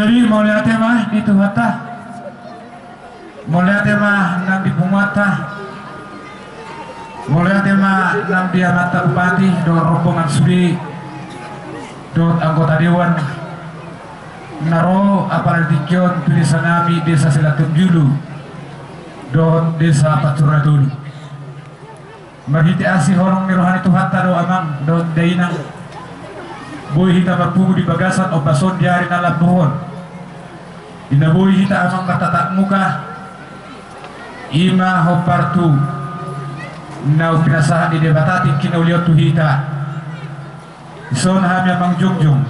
Jadi mulai tema di Tuhata, mulai tema nang di Pumata, mulai tema nang di Amata Bupati, do rombongan sudi, do anggota dewan, naro apalagi kion tulisan nabi desa Silatum Julu, do desa Paturadulu. Mahiti asih horong mirohani Tuhata do amang do dainang. Boy hita berpugu di bagasan o bason diari na labuhon. Inaboy hita amang katatak muka ima ho partu na pinasahan di debatatin kinauliot tu hita. Ison hami amang jungjung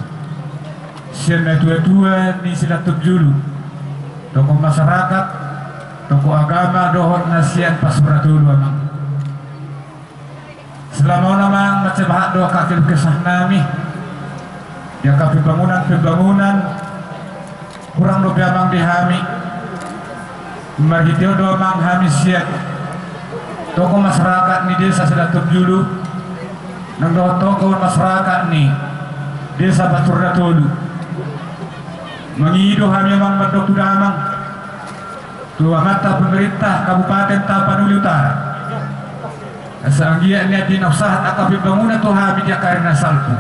siya na tua-tua ni Silatum Julu. Toko masyarakat, toko agama dohon na siyan Pasuradulu amang. Selama namang macabahat do kakil kesah nami ya ka pembangunan kurang lebih amang dihami marhiteo do amang hami siap toko masyarakat ni desa Silatum Julu nang do toko masyarakat ni desa Paturadulu mengido hami amang mandok tuda amang tua mata pemerintah Kabupaten Tapanuli Utara asanggia ni dinausahat aka pembangunan to hami dia karena salpu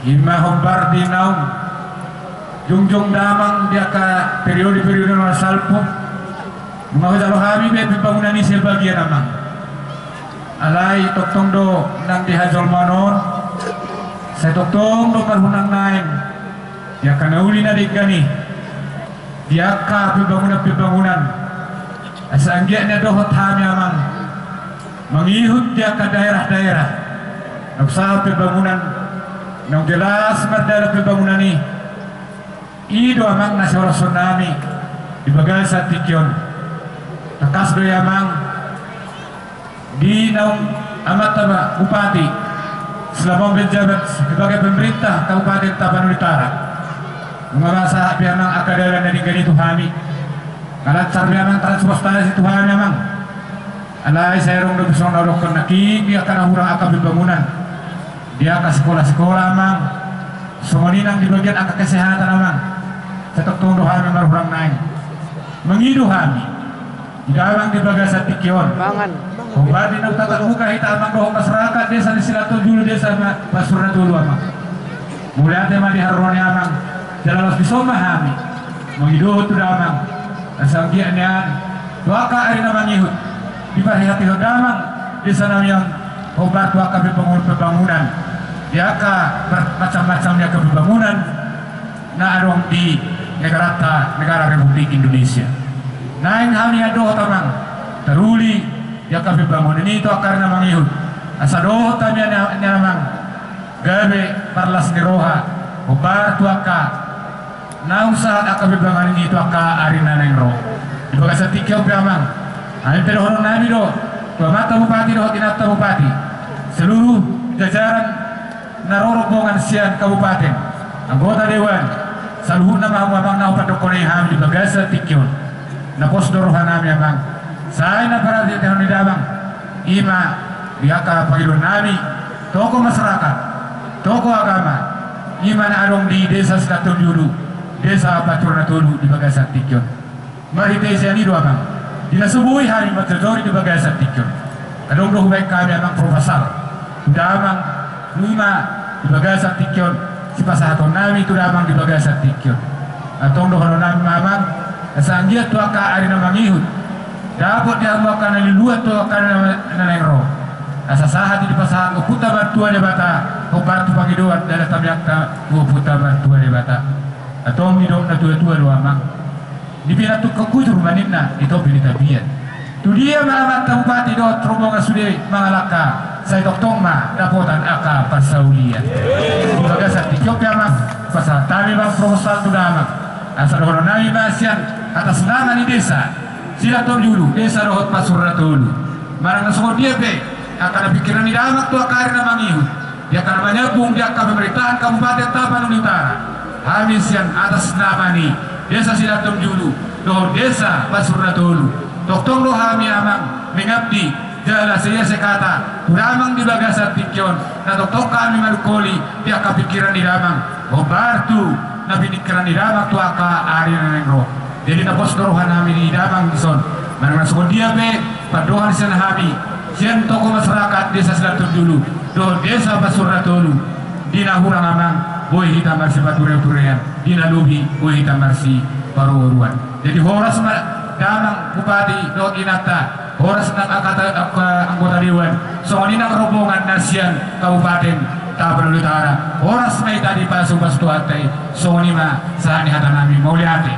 ima hombar di naung jungjung damang dia ka periode-periode na salpo mga jalo hami be pembangunan ni sebagian namang alai toktong do nang dihajol manon sa toktong do parhunang nain dia kanauli na digani dia ka pembangunan asanggia na dohot hami amang mangihut dia ka daerah-daerah nagsa pembangunan nang jelas merdeka pembangunan ini ido amang nasional tsunami di bagal sa tikyon takas do amang di naung amat taba bupati selama menjabat sebagai pemerintah Kabupaten Tapanuli Utara mengawasa biamang akadalan dari ganito hami kalat sarbiamang transportasi Tuhan amang alai sayarong do bisong narokon nakiki akan hurang akab pembangunan dia ke sekolah-sekolah amang semuanya di bagian angka kesehatan amang setok tunggu kami marhurang naik mengidu kami dalam di bagasan tikyon kembali nang tatap muka kita amang doh masyarakat desa di Silatum Julu desa Pasuradulu amang mulai tema di haroni amang jalan bisoma kami mengidu tu amang asanggiannya doaka ari namang ihut di hati damang desa namang obat doaka pembangunan dia ka macam-macamnya pembangunan na arong di negara Republik Indonesia. Naing hami ado tamang teruli dia ka pembangunan itu karena mangihut asa do tamya namang gabe parlas ni roha obat tuaka na usaha ka pembangunan itu ka arina nang ro di bagasa tikyo amang ay pero hono nami do mata bupati do tinata bupati seluruh jajaran narorobongan sian kabupaten anggota dewan saluhun na mamamang na upadokone ham di bagasa tikyon na posdorohan nami amang saya na para di tahun di damang ima biaka pagilon nami toko masyarakat toko agama ima na arong di desa Silatum Julu desa Paturadulu di bagasa tikyon marite siya nido amang dinasubuhi hami matadori di bagasa tikyon kadong do baik kami amang profesor damang lima di bagasan tikyon si pasahaton nami itu damang di bagasan tikyon atong do kalau nami mamang asanggia tu aka ari na mangihut dapat dia akan liluat tu akan nanengro asasaha di pasahan uputa bantuan de bata obat pangidoan dari tabiakta uputa bantuan de bata atong midom na tua-tua do amang di pinatu kekutur maninna itu pilih tabiat tu dia malamat bupati do rombongan sude mangalaka saya doktong ma dapotan aka pasaulian di bagasan tikyo amang pasal tami bang proposal tu damang asal hono nami masian atas nama ni desa Silatum Julu desa rohot Pasuradulu marang nasukor dia be akan pikiran ni damang tu akar na mangihut dia akan menyambung dia ke pemerintahan Kabupaten Tapanuli Utara hamisian atas nama ni desa Silatum Julu doh desa Pasuradulu doktong do hami amang mengabdi jala saya sekata damang di bagasan tikyon na doktor kami malukoli dia kepikiran di damang obartu nabinikran di damang tuaka ari nengro. Jadi napos doruhan kami di damang dison. Mana semua dia be padohan sen kami. Sian toko masyarakat desa Selatun dulu. Do desa Basura dulu. Dina hurang amang boy hitam marsi pature-turean. Dina lubi boy hitam marsi paru-uruan. Jadi horas damang bupati do inata. Horas nang anggota dewan. Soalnya rombongan nasian kabupaten Tabanan Utara. Horas may tadi pasok basto atay. Soalnya saan hata namin mauliate.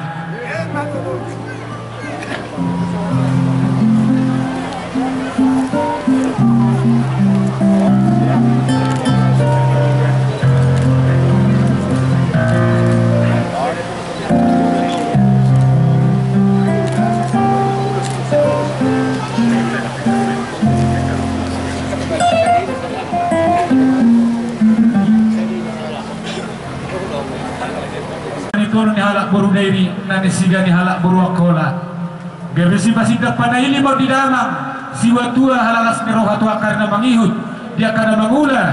Ni halak buru dairi nani siga ni halak buru akola gabesi basidak panaili mau di damang siwa tua halalas ni roha tua karena mangihut dia karena mangula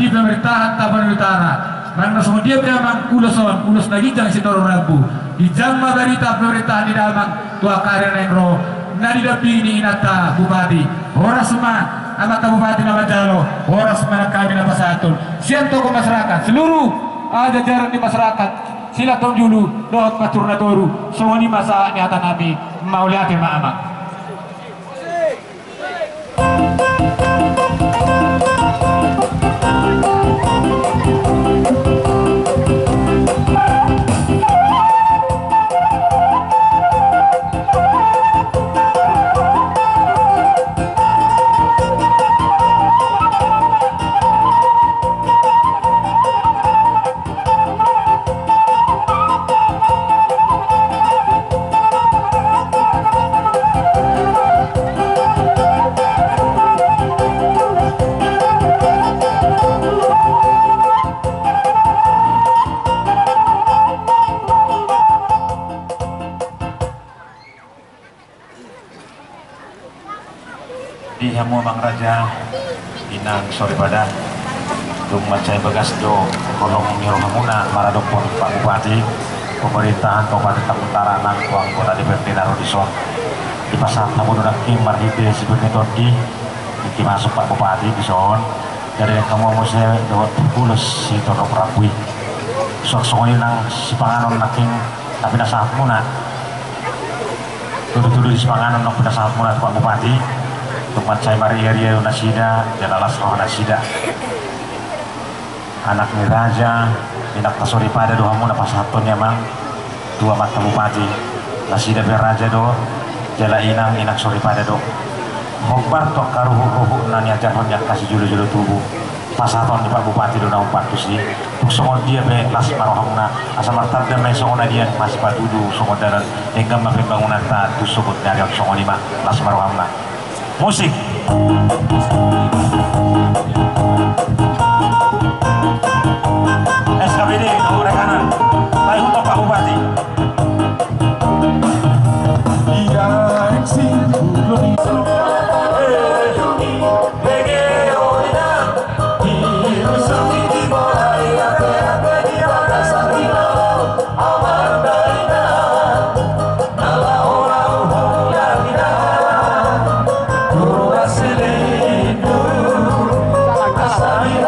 di pemerintahan Tabanan Utara mana semua dia damang ulos lagi jangan si toro rabu di jangma barita pemerintahan di damang tua karena nengro nadi dapi ni inata bupati horas ma amat bupati nama jalo horas mana kami nama satu sian tokoh masyarakat seluruh jajaran di masyarakat silakan dulu doa matur natoru semua ni masa ni hata nabi mau lihat mama di hamu mang raja inang sore pada dung macai begas do kolong nyuruh hamuna maradok pun Pak Bupati pemerintahan Kabupaten Tabanan Utara nang tuang kota DPRD Narodison di pasar tamu nudak kim marhide sibuk metodi di masuk Pak Bupati di son dari kamu mau saya dawat pulus si tono perabui sok-sok nang si panganon naking tapi nasa muna tuduh-tuduh di panganon nak pada saat muna Pak Bupati tempat saya mari area nasida dan alas roh nasida anak ni raja inak pasori pada doa muna pasatonya mang dua mata bupati nasida ber raja do jala inang inak sori pada do hokbar tok karuhu nanya jahon yang kasih julu tubuh pasaton di Pak Bupati do naung patusi tuk songon dia be las marohamna asa martab dan may songon dia masih padudu songon daran hingga makin bangunan ta tusukut dari songon lima las marohamna musik SKBD nomor rekanan baik untuk Pak Bupati Saya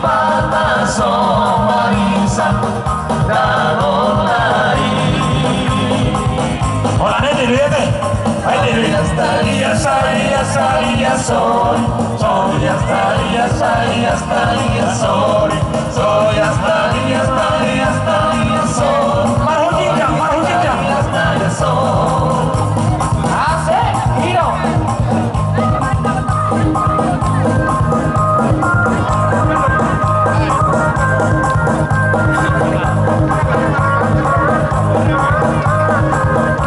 pataso marisan danon lari. Hola nene, olvídate. Ahí te Ya estaría, estaría, estaría soy. Soy estaría, estaría, estaría soy. Soy estaría, estaría, estaría soy. Marujita, marujita. Estaría soy. Hace giro.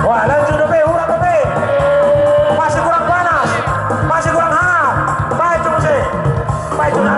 Wah, lanjut dong, ulang dong, masih kurang panas, masih kurang hangat. Baik coba sih, baik coba.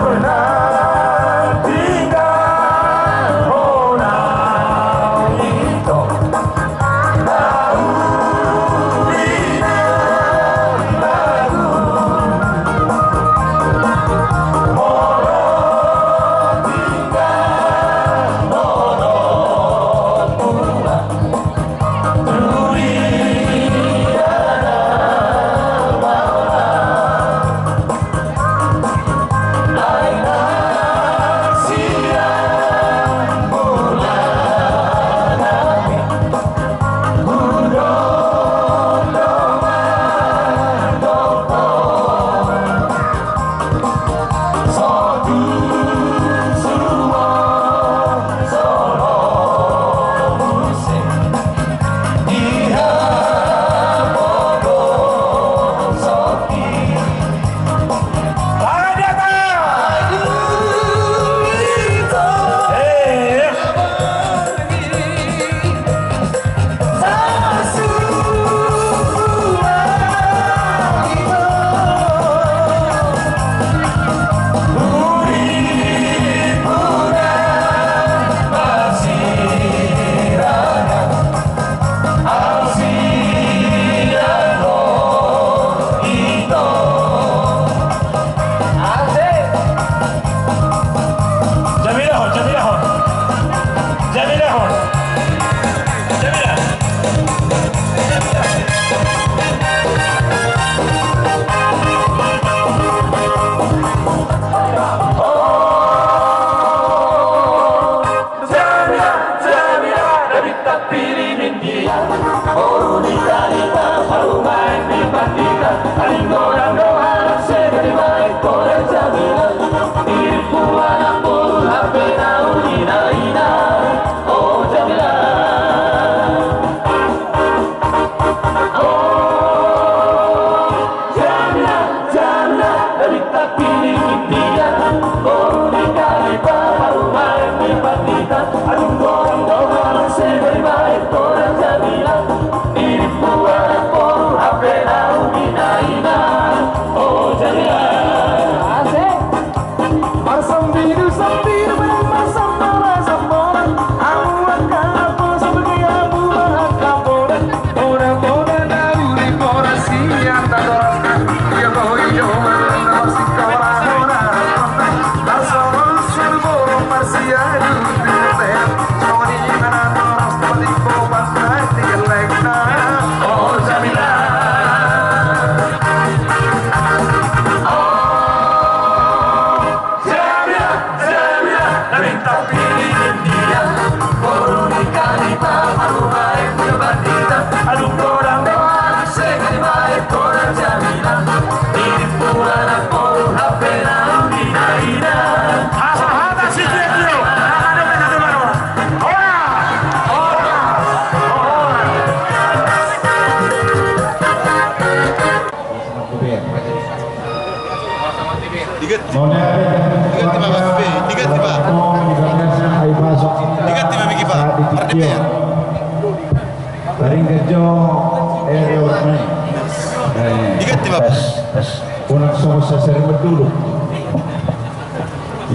Unang sama sa dulu.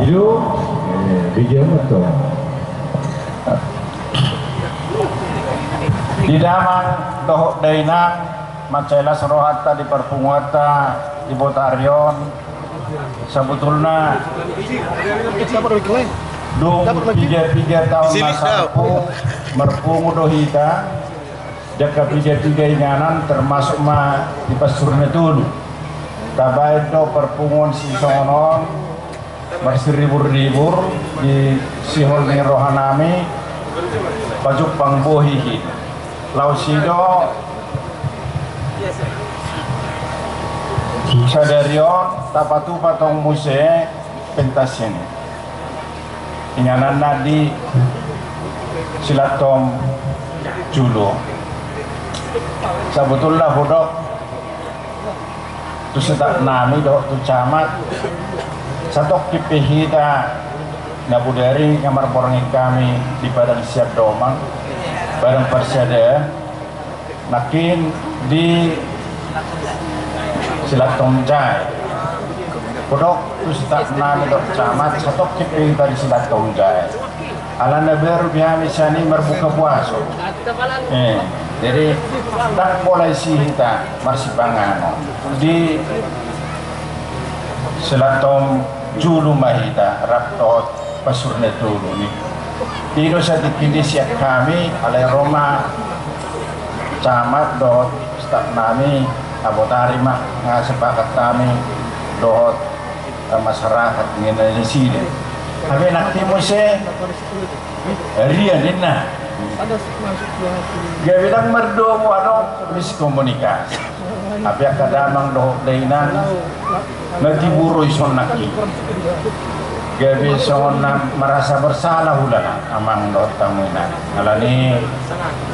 Iyo, bigyan mo to. Di damang dohok dainang macela serohata di perpunguata di Botarion sebetulnya dong 3 tahun masaku merpungu dohita jaka 3 inganan termasuk ma di pasurnya dulu tabai do perpunguan si songonon bersiribur-ribur di sihol ni rohanami pajuk pangbohihi lausido sadarion tapatu patong muse pentas ini inganan nadi silatom julo sebetulnya hodok tu setak nami dok tu camat satok kipihita nabudari kamar porangi kami di Padang Siap Domang bareng persada nakin di silatom jai hodok tu setak nami dok camat satok kipihita di silatom jai ala naber biasa ni berbuka puasa jadi tak boleh sih kita marsipangan di selatom julu mahita raptot pasurne dulu nih tino sa dikindi siap kami alay Roma camat dot staf nami abotari mak nga sepakat kami dot masyarakat ngene sini kami nakti mo se rian din na gaya bilang merdo mo miskomunikasi tapi kadamang dohok dainan nagiburo ison naki gaya bison na merasa bersalah hulana amang dohok tamuinan alani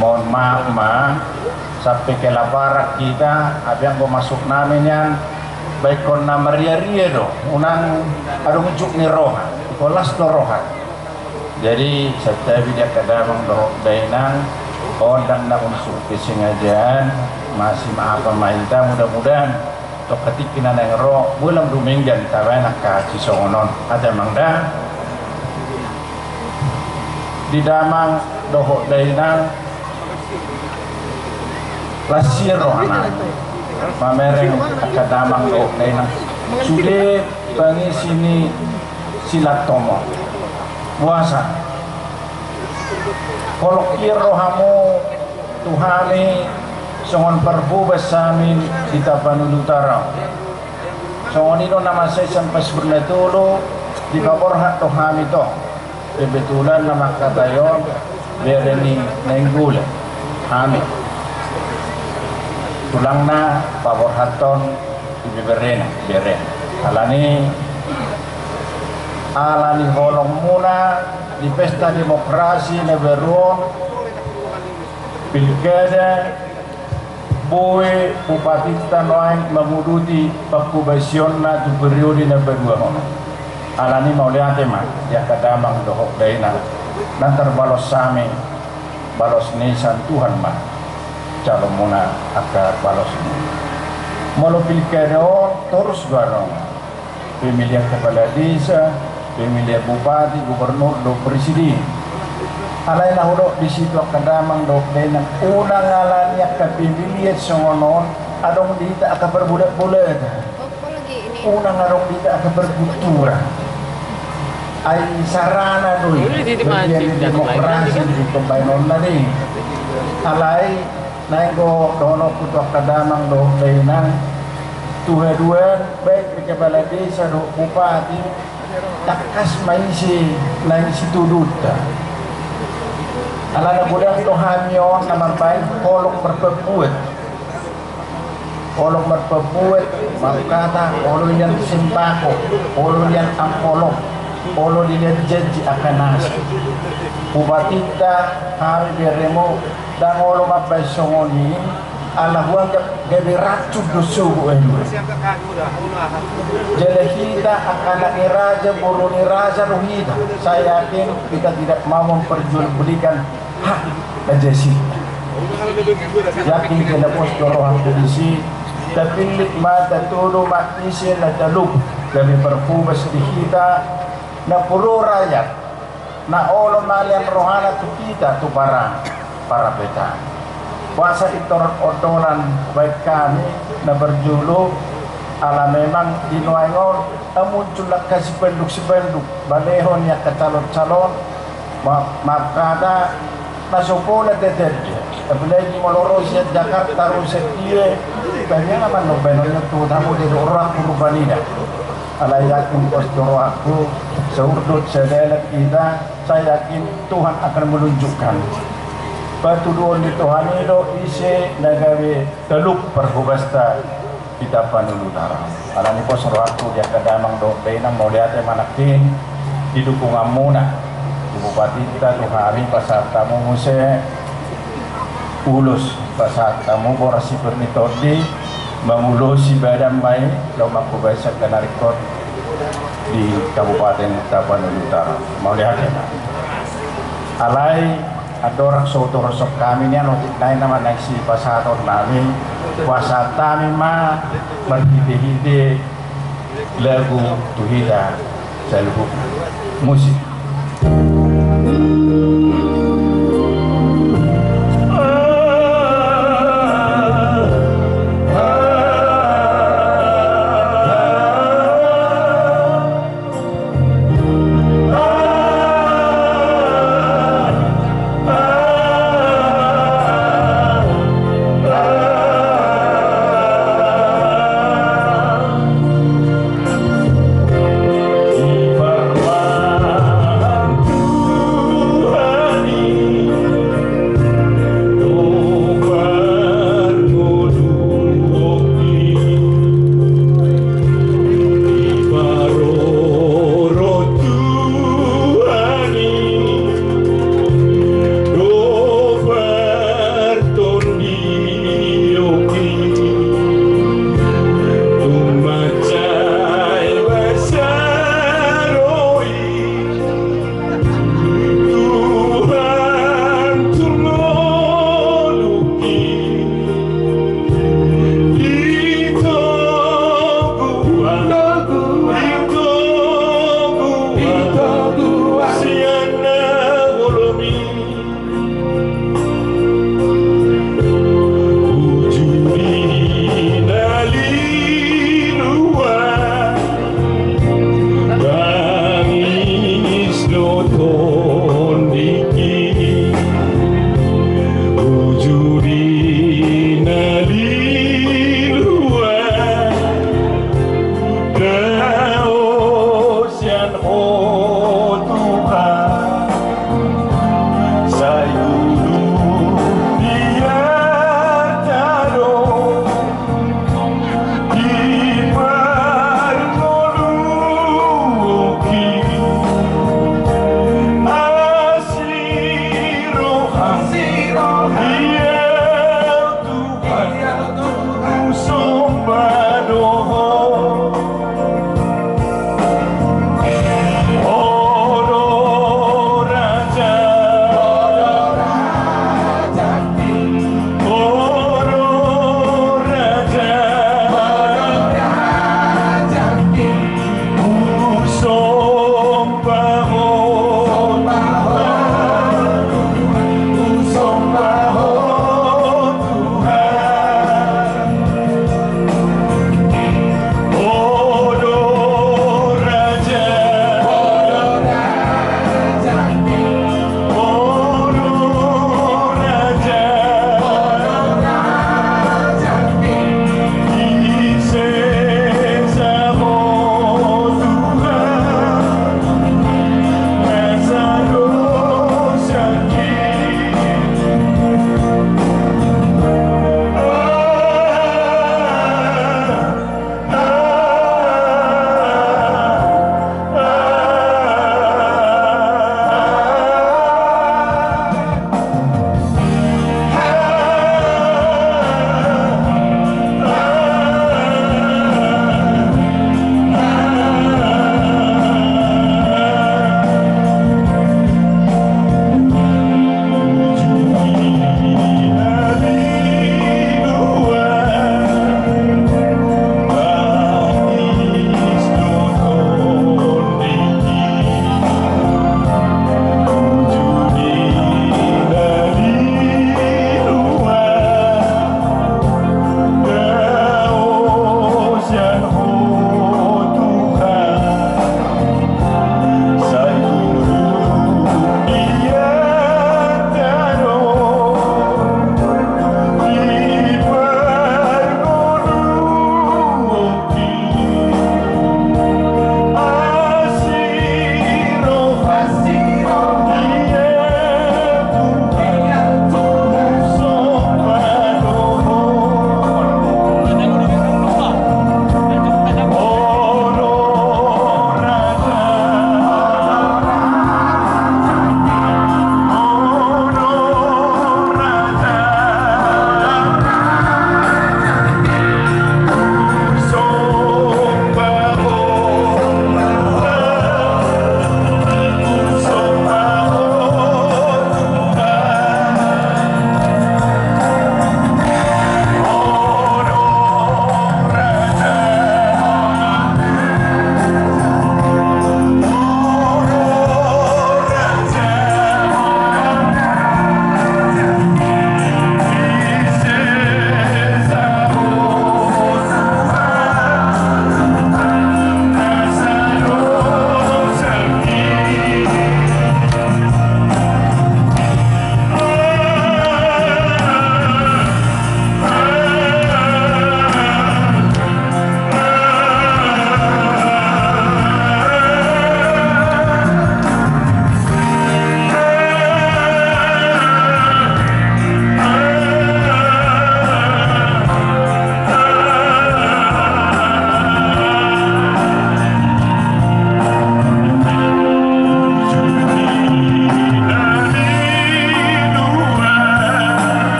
mohon maaf ma sampai ke laparak kita apa yang masuk namin yan baik kon na maria-ria do unang adong ujuk ni rohan kolas do rohan jadi setiap dia kadang dohok dainang odang na unsur kesengajaan masih maaf pemerintah mudah-mudahan tok ketikin na yang roh bulan duminggan tawa nak kaci songonon ada mangda di damang dohok dainang lasir rohana pamereng kadamang dohok dainang sudah bangi sini silat tomo puasa kalau rohamu Tuhani songon perbu besamin di Tapanuli Utara songon itu nama saya sampai sebenarnya dulu di kabor hak Tuhani to kebetulan nama katayon bereni nenggul kami tulangna pabor haton di beren alani holong muna di pesta demokrasi neberon pilkada boe bupati Tanoain menguruti pakubasion na tu periode na berdua alani maulia tema ya kadamang dohok daina nantar balos sami balos nisan Tuhan mah calon muna akar balos ini molo pilkada terus barong pemilihan kepala desa pemilihan bupati, gubernur, do presiden. Alay na hulo di situ kadamang do denang unang ngalannya ke pemilihan songonon adong dita ka berbudak-budak. Unang adong dita ka berkultura. Ay sarana do demokrasi di pembainon na rin. Alay na go dono kutok kadamang do denang tuha-duan baik kepala desa do bupati takas maisi lain situ duta ala na budang to hamyon na mabaik kolong berpepuet makata kolong yan simbako kolong yan ampolok kolong yan janji akan nasi bupatita hari beremo dan kolong mabay songoni ala huang gabi racun dosuhu jadi kita akan raja buruni raja rohida saya yakin kita tidak mau memperjualbelikan hak ajasi yakin kita pos dorohan polisi tapi mata tulu matisi na taluk gabi perpubas di kita na puro rakyat na olo malian rohana tu kita tu para peta puasa itor-otoran baik kami na berjuluk ala memang di Nuaingon muncul kasih penduk balehon ya ke calon-calon makada nasupola deterje apalagi moloro siya Jakarta ruset dia banyak naman no benonnya tu tamu di orang urbanida Ala yakin kostoro aku seurdut sedelet kita, saya yakin Tuhan akan menunjukkan patuduan di Tuhan itu isi nagawe teluk perhubasta kita panulutara. Ala ni kostoro aku dia kadamang do benang mau lihat manakin di dukungan muna bupati kita tuh hari pasal tamu muse ulus pasal tamu borasi permitodi mengulusi badan baik lo mampu baca kena rekod di Kabupaten Tapanuli Utara. Mau lihat ya? Alai ada orang saudara sok kami ni anu lain nama naksi pasal nami puasa kami mah berhide-hide lagu tuhida selalu musik.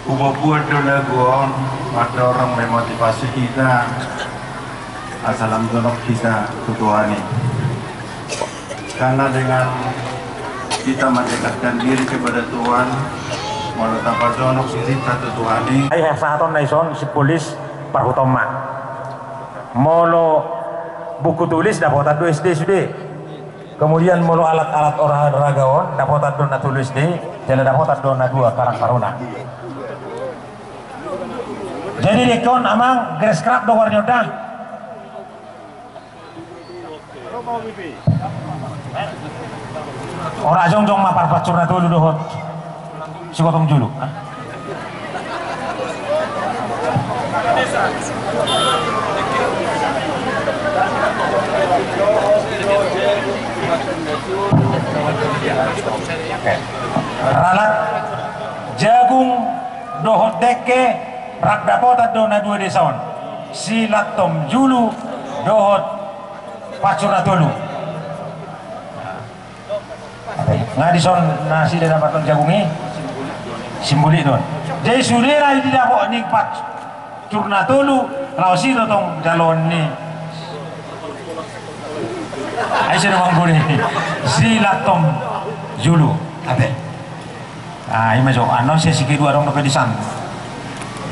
Umabuat doon na guon, ada orang memotivasi kita, asalam donok kita tutuani. Karena dengan kita mendekatkan diri kepada Tuhan, mau tanpa donok kita tutuani. Ay sahaton naison si polis parhutoma. Molo buku tulis dapat do SD sudah. Kemudian molo alat-alat olahragaon dapat do na tulis di, dan dapat do na dua karang karuna. Jadi dekon amang gres krap do warnya dah. Ora jong mapar pacurna dulu dohot. Si gotong julu. Ralat jagung dohot deke rak dapotat do na dua desaon si latom julu dohot pacurna tolu ngadison nasi dan dapaton jagungi simboli don jadi sudira di dapok ni pacurna tolu lausi tong jalon ni aisyah namang gure si latom julu ate ini masuk anon si kedua dong pedisan.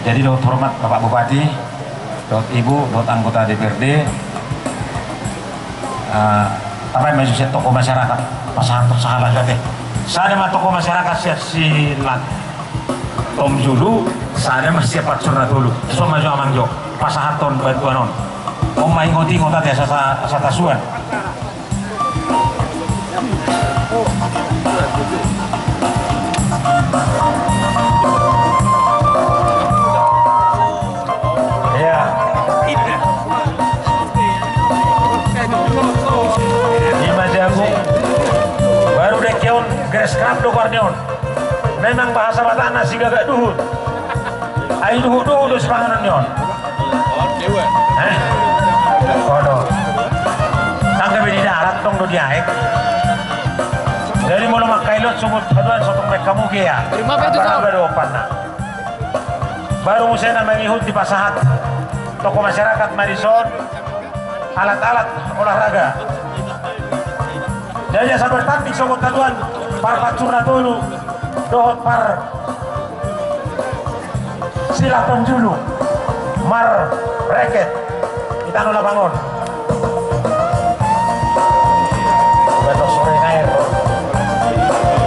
Jadi dot hormat Bapak Bupati, dot Ibu, dot anggota DPRD, apa yang masuk tokoh masyarakat, pasangan tersalah teh. Saya mah tokoh masyarakat silat Tom Julu, saya mah siap pacurna dulu. So maju amang jo, pasahaton bantuan on. Om main ngoti ngota dia sasa tasuan. Sekarang dokarnion, memang bahasa batana sih gak duhut. Ayo duhut sepanganan nion. Kodo. Tangga di darat tong do diaek. Dari mulu makailot sumut haduan sotong mereka mugi ya. Baru opanna. Baru musena mengihut di pasahat. Toko masyarakat Marison, alat-alat olahraga. Dan jasa bertanding sumut haduan. Par pacurna dulu dohot par silaton dulu mar reket kita nula bangun betul sore air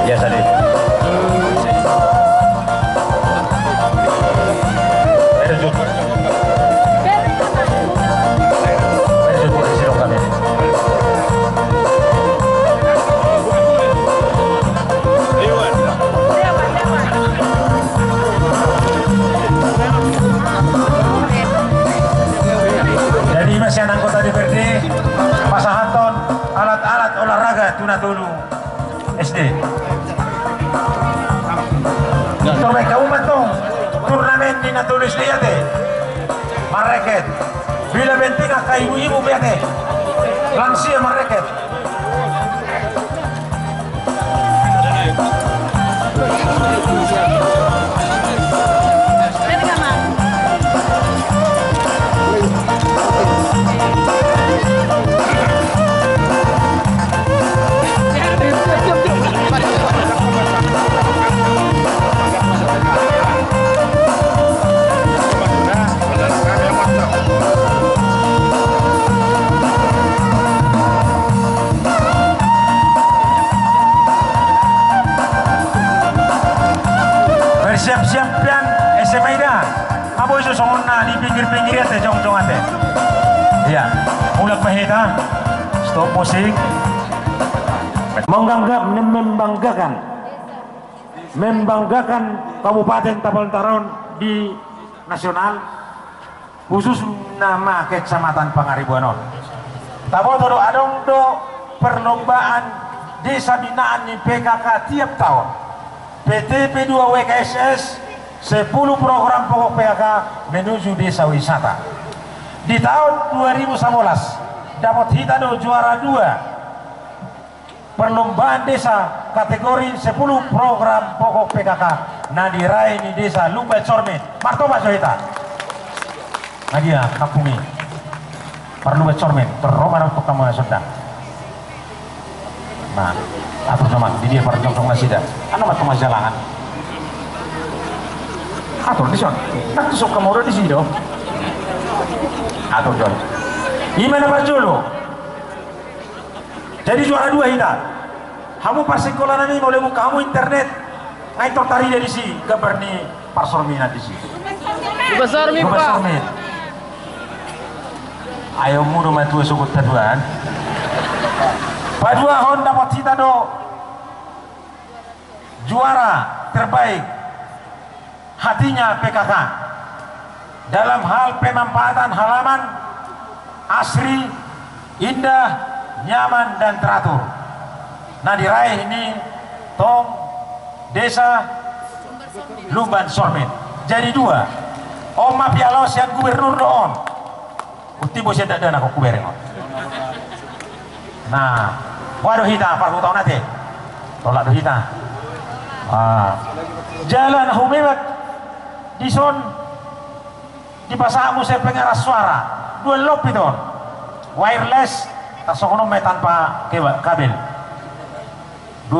biasa deh Masih anggota DPRD pasahaton alat-alat olahraga tuna tulu SD Torbe kauman tong turnamen di natulis dia teh mareket bila bentinga ka ibu-ibu biate lansia mareket siap-siapian SMA dah. Apa itu songona di pinggir-pinggir ya jong-jong ate. Iya, mulak mahita. Stop musik. Membanggakan Kabupaten Tapal Taron di nasional, khusus nama Kecamatan Pangaribuanon. Tapal Taron adong do perlombaan desa binaan di PKK tiap tahun. PTP 2 WKSS 10 program pokok PKK menuju desa wisata. Di tahun 2011 dapat hitado juara 2 perlombaan desa kategori 10 program pokok PKK nadirai ni desa Lumbat Sormen martoba joita nadia kampungi perlu Sormen terroma untuk kamu sudah nah atur sama di dia para jongkong nasida anu mat kemajalangan atur di sana nak tusuk kamu udah di sini dong atur jon gimana Barjolo jadi juara 2 kita kamu pasti sekolah nani boleh buka kamu internet ngai tertarik dari si gambar ni Parsormi nanti si Besar mi Pak. Ayo mulu matu sukut taduan Padua hon dapat cita do juara terbaik hatinya PKK dalam hal pemanfaatan halaman asri, indah, nyaman dan teratur. Nah diraih ini tong desa Lumban Sormen jadi 2 Oma Pialos yang gubernur doon utibo siya dadaan ako kubering nah waduh hita parang taon natin tolak do hita jalan humimat di son di pasamu saya pengeras suara 2 lop itu wireless tasokono may tanpa kabel 2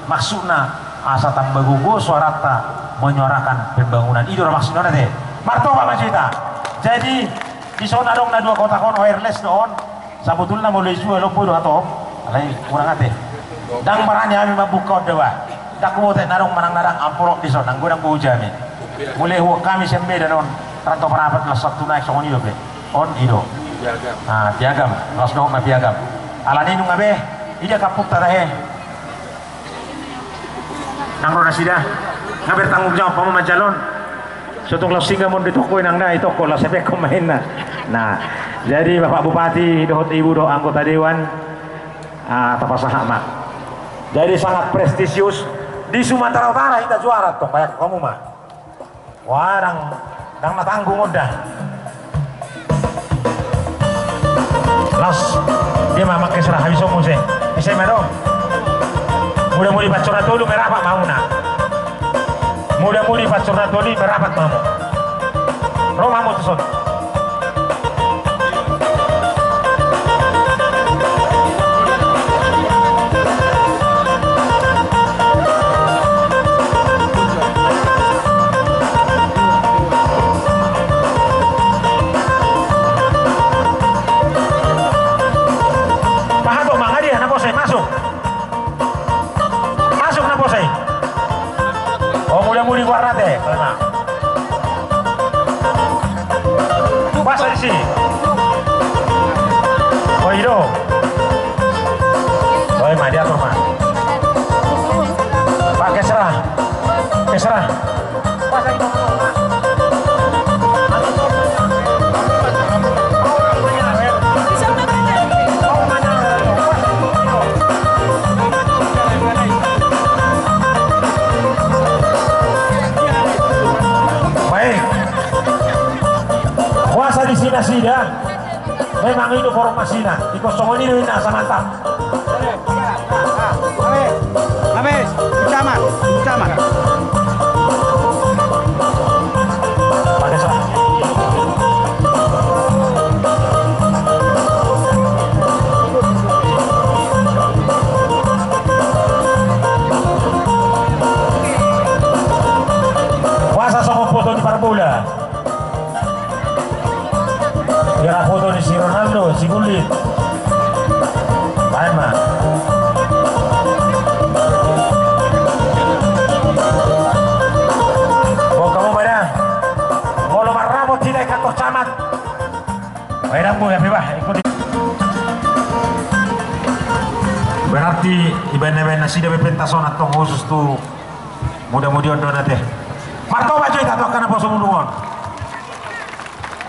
maksudnya asa tambagugo suarata menyuarakan pembangunan itu maksudnya nanti martoba macita jadi di sana dong na 2 kota kon wireless doon sabutulna mulai jual lopo do ato alay kurang ate dang maranya kami mabuka dewa daku te narong manang-narang ampulok di sana nggodang buujami mulai huwag kami sembe danon ranto parapat las satu naik songoni do on ido piagam las do ma piagam alani nung abe ida kapuk tarahe nang rona sida ngaber tanggung jawab pama majalon sotong lasinga mon ditokoy nang na ito ko lasepek kumain na nah jadi Bapak Bupati dohot Ibu do anggota dewan tapasahama jadi sangat prestisius di Sumatera Utara kita juara toh kayak kamu mah wah dang natanggung udah las dia mah makai serah habis omong sih bisa merong mudah-mudahan pacura dulu merapat mau nak mudah-mudahan pacura dulu merapat mau Roma mau tuh Pasa di sini. Oh itu. Oh mah dia atur mah. Pakai serah. Keserah. Pasa itu. Sida memang itu formasinya di kosongan ini asa mantap habis camat pakai serah puasa sama foto di Parbola kira foto di si Ronaldo, si Gullit Pahen mah oh kamu pada mau lomar rambut tidak kantor camat bayang bu ya bebas ikut berarti ibadah nasi dapat pentason atau khusus tuh mudah-mudahan donat teh martoba cuy tak tahu kenapa semua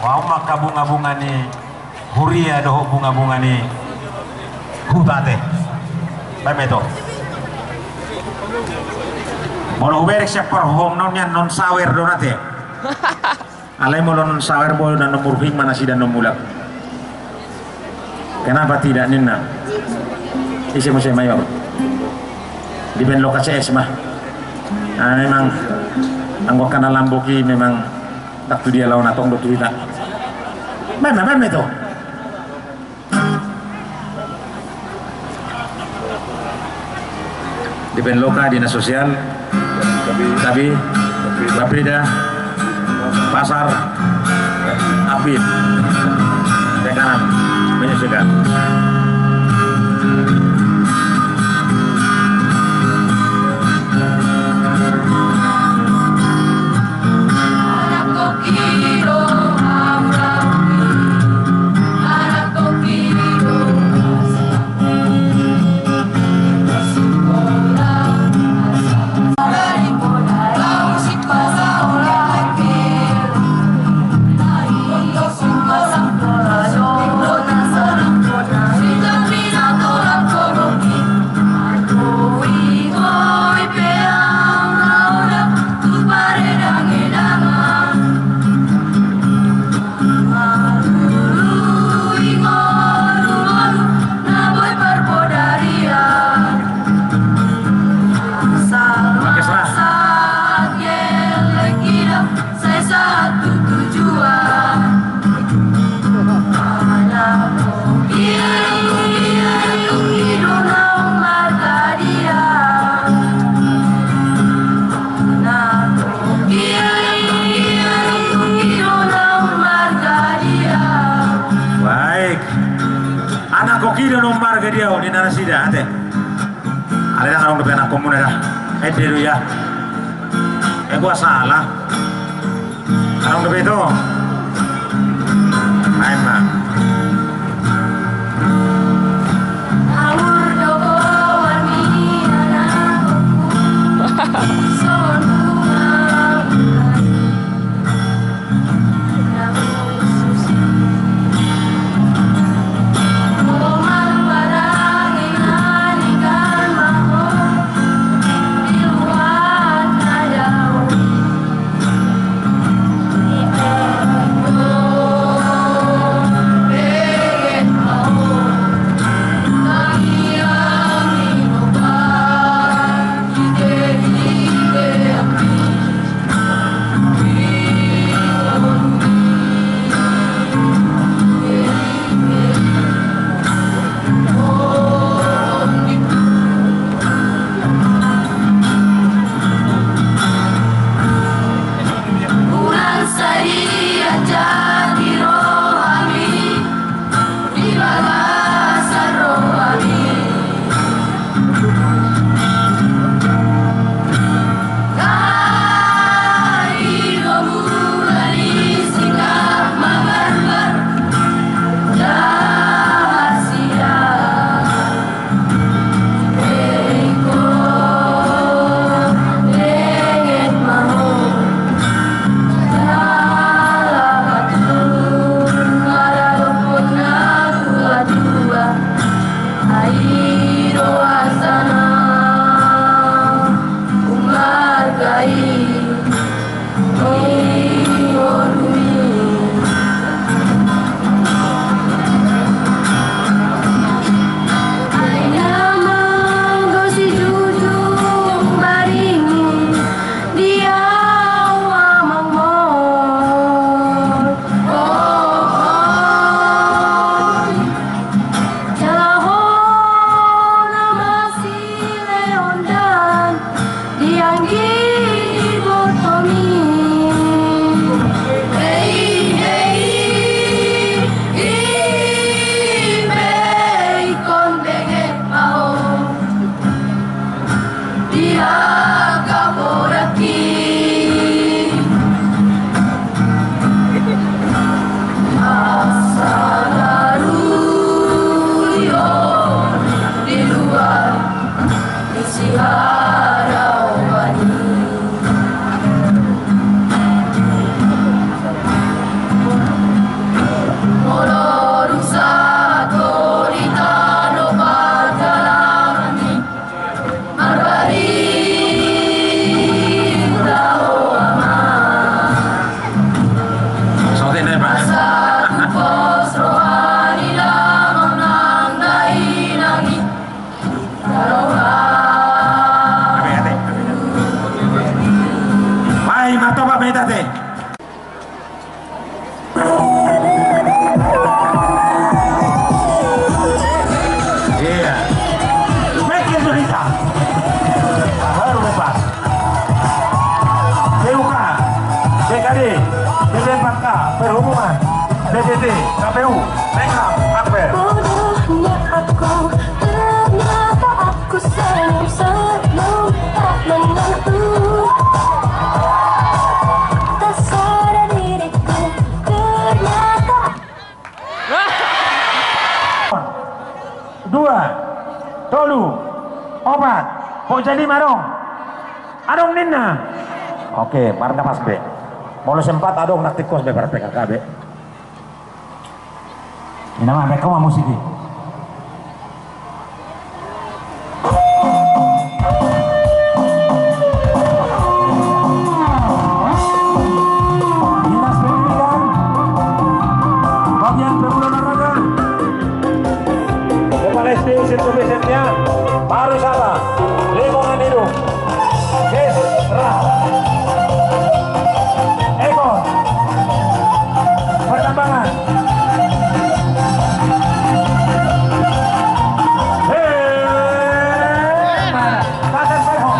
wow maka bunga-bunga nih huria doh bunga-bunga nih hutate beto mono uberek siapa hom nonnya non sawer donate alai mau non sawer boleh dan nomor hing mana sih dan nomulak kenapa tidak nina isi musim mayor di ben lokasi es mah Nah, memang anggota dalam boki memang waktu dia lawan atong do tuita. Mana itu? Di Penloka dinas sosial, tapi Bapeda pasar Apit kanan menyusukan. Kokido nombar ke dia di narasida ate. Ada yang orang depan aku muna dah. Dulu ya. Gua salah. Orang depan itu. Ayo mah. kita teh. Iya. Makin berita. Baru bebas. PUK, BKD, BP4K, Perhubungan, BPT, KPU, Menham, Akper. Bodohnya aku, ternyata aku senyum tak menentu. Tak sadar diriku, ternyata. 2 tolu obat kok jadi marong adong ninna oke marga pas be mau sempat adong nak tikos be para PKK be ini mah mereka mau musik Dinas Pendidikan bagian pemuda olahraga Kepala SD Sentuh Besetnya pariwisata lingkungan hidup Desra Ekon pertambangan Pasar Perho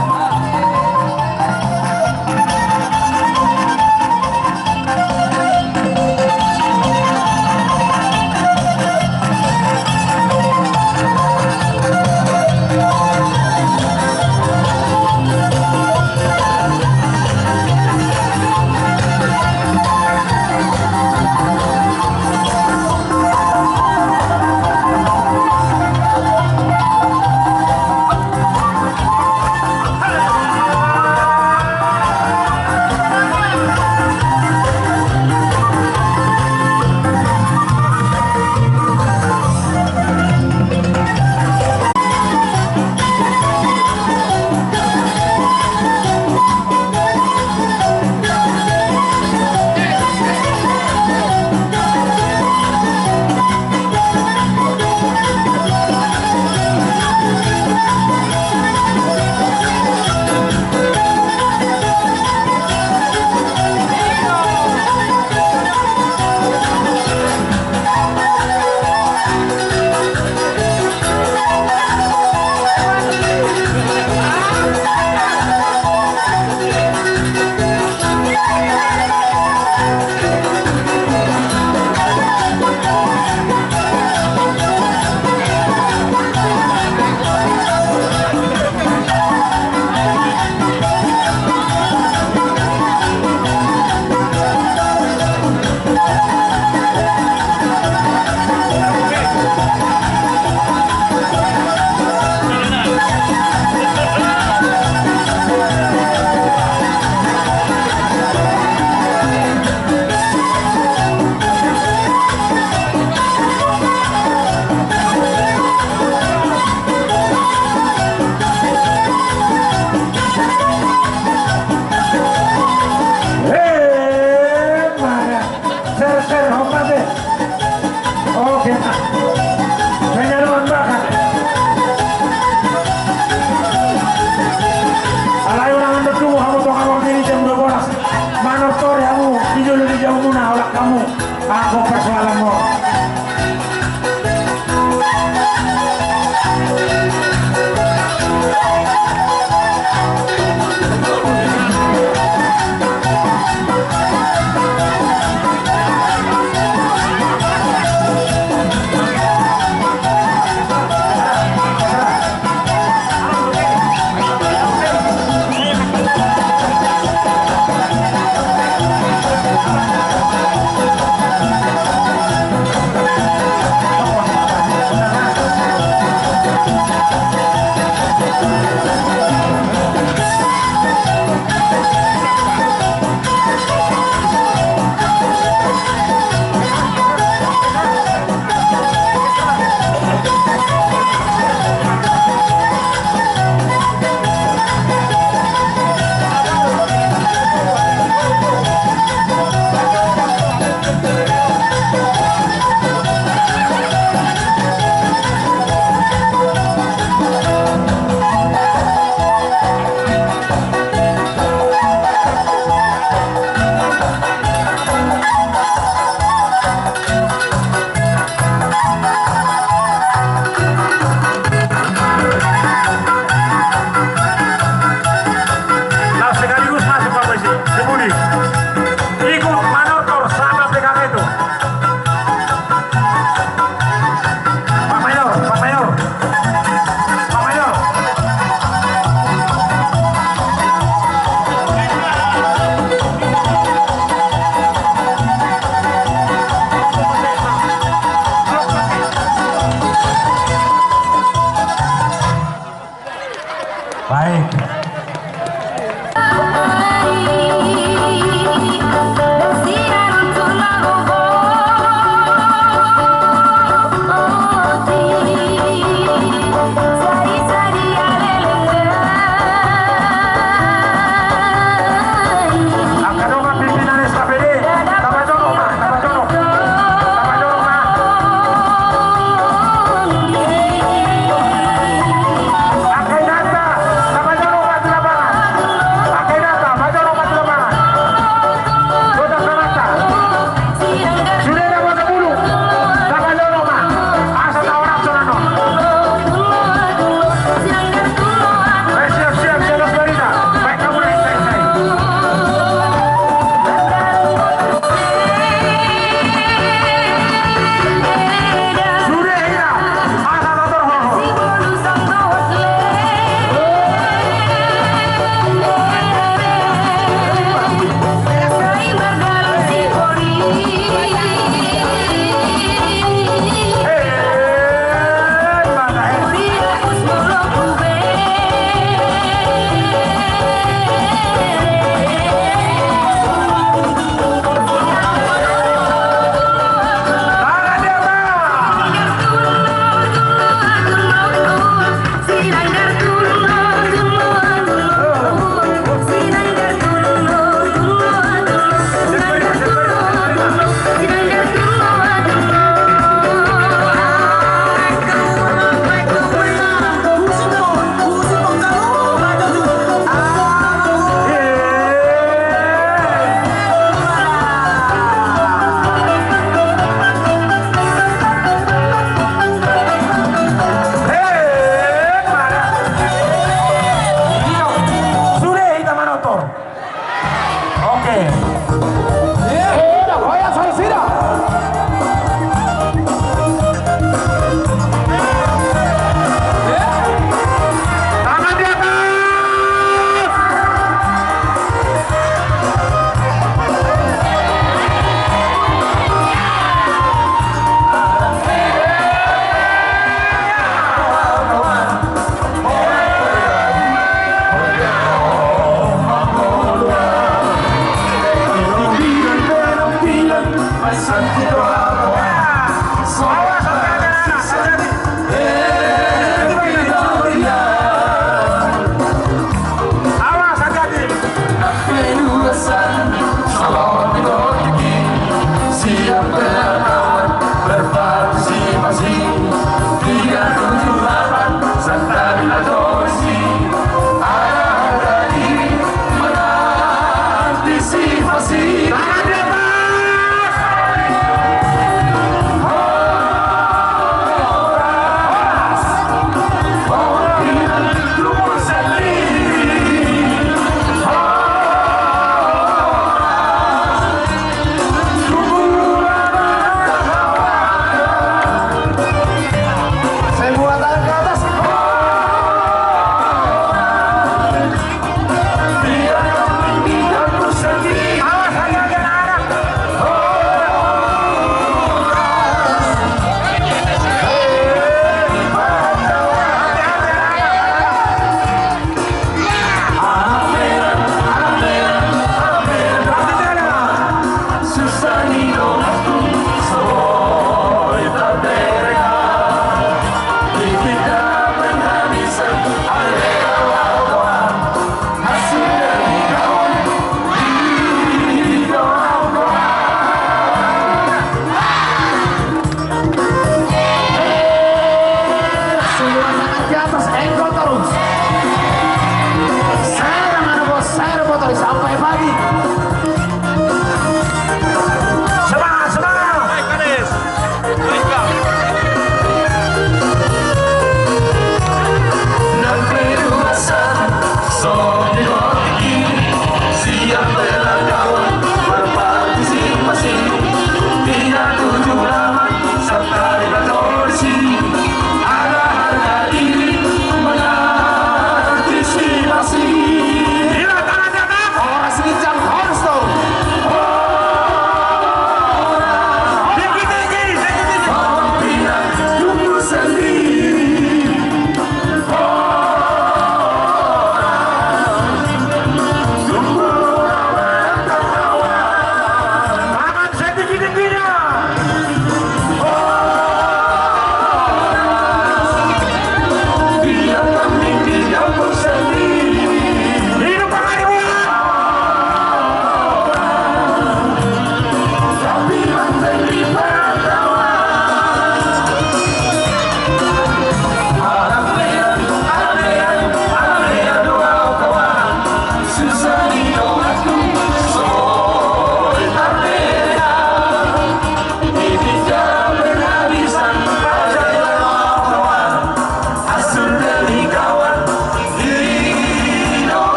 Aku persoalan